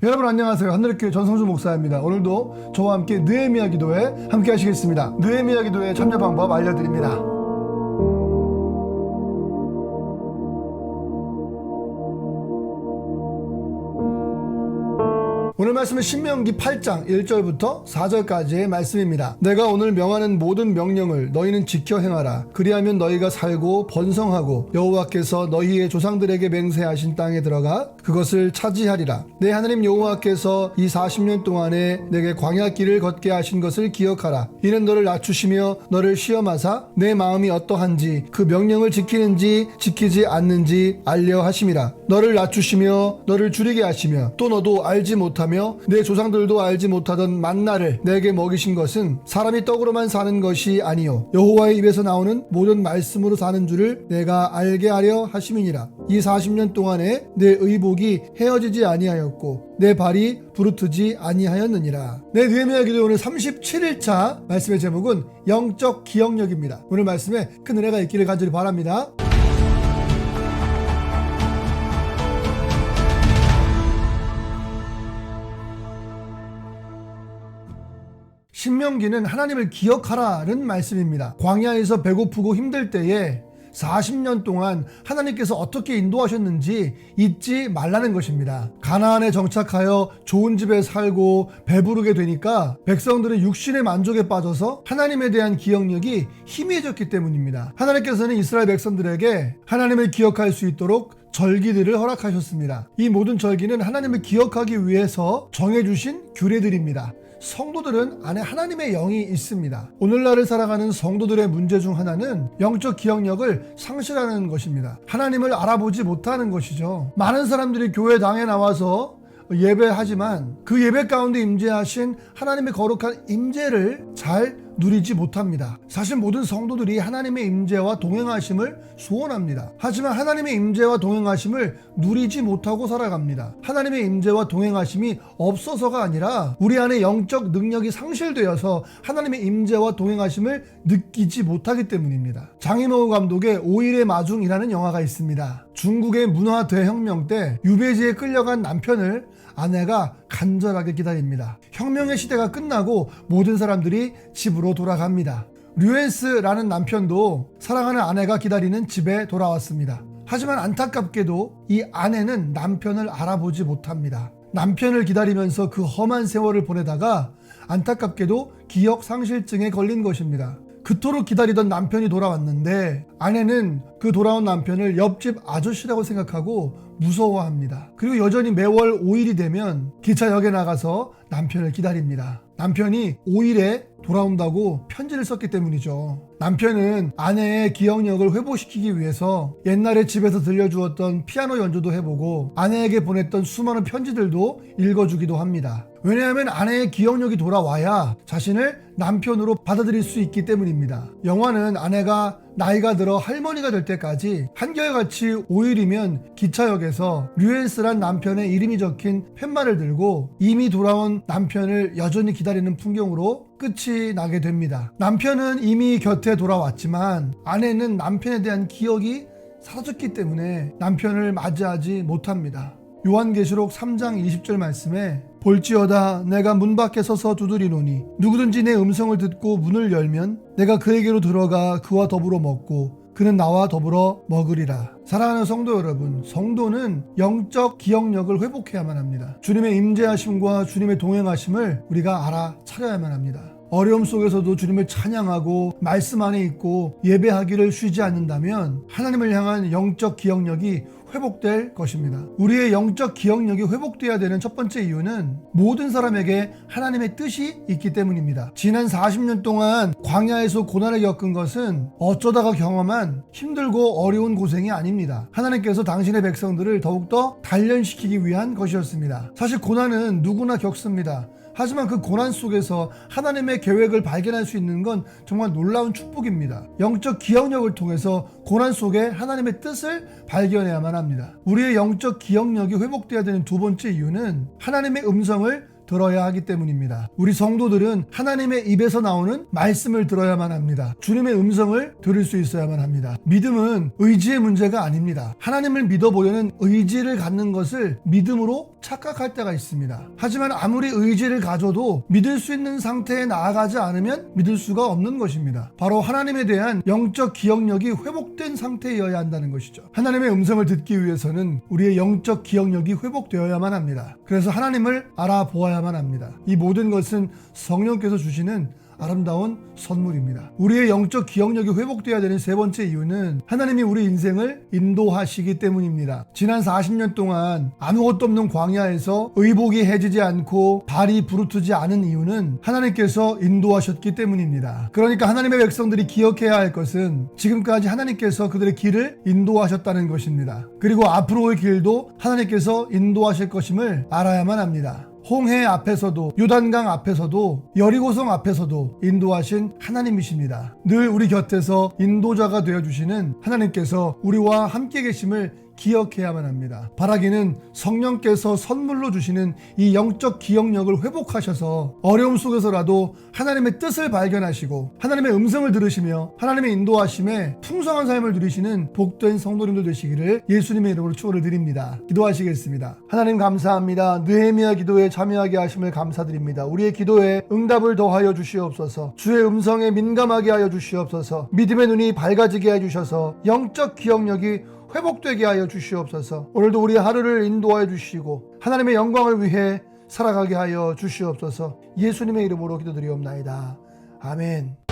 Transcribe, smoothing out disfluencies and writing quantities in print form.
여러분 안녕하세요. 하늘교회 전성주 목사입니다. 오늘도 저와 함께 느헤미야 기도회 함께 하시겠습니다. 느헤미야 기도회 참여 방법 알려드립니다. 오늘 말씀은 신명기 8장 1절부터 4절까지의 말씀입니다. 내가 오늘 명하는 모든 명령을 너희는 지켜 행하라. 그리하면 너희가 살고 번성하고 여호와께서 너희의 조상들에게 맹세하신 땅에 들어가 그것을 차지하리라. 내 하나님 여호와께서 이 40년 동안에 내게 광야길을 걷게 하신 것을 기억하라. 이는 너를 낮추시며 너를 시험하사 내 마음이 어떠한지 그 명령을 지키는지 지키지 않는지 알려 하심이라. 너를 낮추시며 너를 줄이게 하시며 또 너도 알지 못하며 내 조상들도 알지 못하던 만나를 내게 먹이신 것은 사람이 떡으로만 사는 것이 아니요 여호와의 입에서 나오는 모든 말씀으로 사는 줄을 내가 알게 하려 하심이니라. 이 40년 동안에 내 의복이 헤어지지 아니하였고 내 발이 부르트지 아니하였느니라. 네, 느헤미야 기도 오늘 37일차 말씀의 제목은 영적 기억력입니다. 오늘 말씀에 큰 은혜가 있기를 간절히 바랍니다. 신명기는 하나님을 기억하라는 말씀입니다. 광야에서 배고프고 힘들 때에 40년 동안 하나님께서 어떻게 인도하셨는지 잊지 말라는 것입니다. 가나안에 정착하여 좋은 집에 살고 배부르게 되니까 백성들은 육신의 만족에 빠져서 하나님에 대한 기억력이 희미해졌기 때문입니다. 하나님께서는 이스라엘 백성들에게 하나님을 기억할 수 있도록 절기들을 허락하셨습니다. 이 모든 절기는 하나님을 기억하기 위해서 정해주신 규례들입니다. 성도들은 안에 하나님의 영이 있습니다. 오늘날을 살아가는 성도들의 문제 중 하나는 영적 기억력을 상실하는 것입니다. 하나님을 알아보지 못하는 것이죠. 많은 사람들이 교회당에 나와서 예배하지만 그 예배 가운데 임재하신 하나님의 거룩한 임재를 잘 누리지 못합니다. 사실 모든 성도들이 하나님의 임재와 동행하심을 소원합니다. 하지만 하나님의 임재와 동행하심을 누리지 못하고 살아갑니다. 하나님의 임재와 동행하심이 없어서가 아니라 우리 안에 영적 능력이 상실되어서 하나님의 임재와 동행하심을 느끼지 못하기 때문입니다. 장이모 감독의 5일의 마중이라는 영화가 있습니다. 중국의 문화 대혁명 때 유배지에 끌려간 남편을 아내가 간절하게 기다립니다. 혁명의 시대가 끝나고 모든 사람들이 집으로 돌아갑니다. 류엔스라는 남편도 사랑하는 아내가 기다리는 집에 돌아왔습니다. 하지만 안타깝게도 이 아내는 남편을 알아보지 못합니다. 남편을 기다리면서 그 험한 세월을 보내다가 안타깝게도 기억 상실증에 걸린 것입니다. 그토록 기다리던 남편이 돌아왔는데 아내는 그 돌아온 남편을 옆집 아저씨라고 생각하고 무서워합니다. 그리고 여전히 매월 5일이 되면 기차역에 나가서 남편을 기다립니다. 남편이 5일에 돌아온다고 편지를 썼기 때문이죠. 남편은 아내의 기억력을 회복시키기 위해서 옛날에 집에서 들려주었던 피아노 연주도 해보고 아내에게 보냈던 수많은 편지들도 읽어주기도 합니다. 왜냐하면 아내의 기억력이 돌아와야 자신을 남편으로 받아들일 수 있기 때문입니다. 영화는 아내가 나이가 들어 할머니가 될 때까지 한결같이 5일이면 기차역에서 류엔스란 남편의 이름이 적힌 팻말을 들고 이미 돌아온 남편을 여전히 기다리는 풍경으로 끝이 나게 됩니다. 남편은 이미 곁에 돌아왔지만 아내는 남편에 대한 기억이 사라졌기 때문에 남편을 맞이하지 못합니다. 요한계시록 3장 20절 말씀에 볼지어다 내가 문 밖에 서서 두드리노니 누구든지 내 음성을 듣고 문을 열면 내가 그에게로 들어가 그와 더불어 먹고 그는 나와 더불어 먹으리라. 사랑하는 성도 여러분, 성도는 영적 기억력을 회복해야만 합니다. 주님의 임재하심과 주님의 동행하심을 우리가 알아차려야만 합니다. 어려움 속에서도 주님을 찬양하고 말씀 안에 있고 예배하기를 쉬지 않는다면 하나님을 향한 영적 기억력이 회복될 것입니다. 우리의 영적 기억력이 회복돼야 되는 첫 번째 이유는 모든 사람에게 하나님의 뜻이 있기 때문입니다. 지난 40년 동안 광야에서 고난을 겪은 것은 어쩌다가 경험한 힘들고 어려운 고생이 아닙니다. 하나님께서 당신의 백성들을 더욱더 단련시키기 위한 것이었습니다. 사실 고난은 누구나 겪습니다. 하지만 그 고난 속에서 하나님의 계획을 발견할 수 있는 건 정말 놀라운 축복입니다. 영적 기억력을 통해서 고난 속에 하나님의 뜻을 발견해야만 합니다. 우리의 영적 기억력이 회복돼야 되는 두 번째 이유는 하나님의 음성을 들어야 하기 때문입니다. 우리 성도들은 하나님의 입에서 나오는 말씀을 들어야만 합니다. 주님의 음성을 들을 수 있어야만 합니다. 믿음은 의지의 문제가 아닙니다. 하나님을 믿어보려는 의지를 갖는 것을 믿음으로 착각할 때가 있습니다. 하지만 아무리 의지를 가져도 믿을 수 있는 상태에 나아가지 않으면 믿을 수가 없는 것입니다. 바로 하나님에 대한 영적 기억력이 회복된 상태여야 한다는 것이죠. 하나님의 음성을 듣기 위해서는 우리의 영적 기억력이 회복되어야만 합니다. 그래서 하나님을 알아보아야만 합니다. 이 모든 것은 성령께서 주시는 아름다운 선물입니다. 우리의 영적 기억력이 회복되어야 되는 세 번째 이유는 하나님이 우리 인생을 인도하시기 때문입니다. 지난 40년 동안 아무것도 없는 광야에서 의복이 해지지 않고 발이 부르트지 않은 이유는 하나님께서 인도하셨기 때문입니다. 그러니까 하나님의 백성들이 기억해야 할 것은 지금까지 하나님께서 그들의 길을 인도하셨다는 것입니다. 그리고 앞으로의 길도 하나님께서 인도하실 것임을 알아야만 합니다. 홍해 앞에서도 요단강 앞에서도 여리고성 앞에서도 인도하신 하나님이십니다. 늘 우리 곁에서 인도자가 되어주시는 하나님께서 우리와 함께 계심을 기억해야만 합니다. 바라기는 성령께서 선물로 주시는 이 영적 기억력을 회복하셔서 어려움 속에서라도 하나님의 뜻을 발견하시고 하나님의 음성을 들으시며 하나님의 인도하심에 풍성한 삶을 누리시는 복된 성도님들 되시기를 예수님의 이름으로 축원을 드립니다. 기도하시겠습니다. 하나님 감사합니다. 느헤미야 기도에 참여하게 하심을 감사드립니다. 우리의 기도에 응답을 더하여 주시옵소서. 주의 음성에 민감하게 하여 주시옵소서. 믿음의 눈이 밝아지게 해주셔서 영적 기억력이 회복되게 하여 주시옵소서. 오늘도 우리 하루를 인도하여 주시고 하나님의 영광을 위해 살아가게 하여 주시옵소서. 예수님의 이름으로 기도드리옵나이다. 아멘.